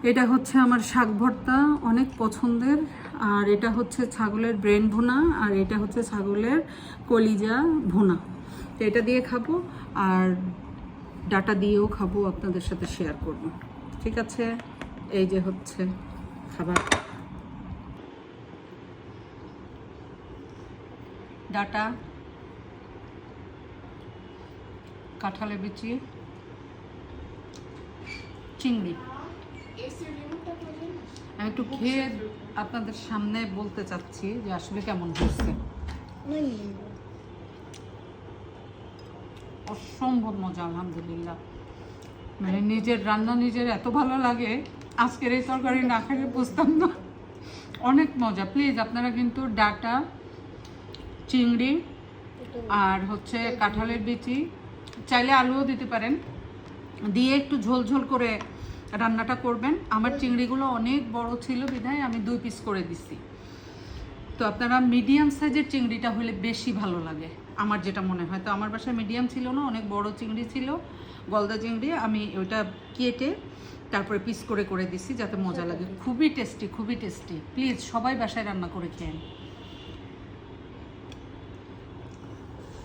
এটা হচ্ছে আমার শাক ভর্তা, অনেক পছন্দের। আর এটা হচ্ছে ছাগলের ব্রেন ভুনা, আর এটা হচ্ছে ছাগলের কলিজা ভুনা। তো এটা দিয়ে খাবো, আর ডাটা দিয়েও খাবো, আপনাদের সাথে শেয়ার করব। ঠিক আছে, এই যে হচ্ছে খাবার। ডাটা, কাঁঠালের বিচি, চিংড়ি। আমি একটু খেয়ে আপনাদের সামনে বলতে চাচ্ছি যে আসলে কেমন হয়েছে। অসম্ভব মজা, আলহামদুলিল্লাহ। মানে নিজের রান্না নিজের এত ভালো লাগে, আজকের এই তরকারি না খেলে বুঝতাম না। অনেক মজা। প্লিজ আপনারা কিন্তু ডাটা, চিংড়ি আর হচ্ছে কাঁঠালের বিচি, চাইলে আলুও দিতে পারেন, দিয়ে একটু ঝোল ঝোল করে রান্নাটা করবেন। আমার চিংড়িগুলো অনেক বড় ছিল বিধায় আমি 2 পিস করে দিছি। তো আপনারা মিডিয়াম সাইজের চিংড়িটা হলে বেশি ভালো লাগে, আমার যেটা মনে হয়। তো আমার বাসায় মিডিয়াম ছিল না, অনেক বড় চিংড়ি ছিল, গলদা চিংড়ি। আমি ওইটা কেটে তারপরে পিস করে করে দিছি যাতে মজা লাগে। খুবই টেস্টি, খুবই টেস্টি। প্লিজ সবাই বাসায় রান্না করে খেয়েন।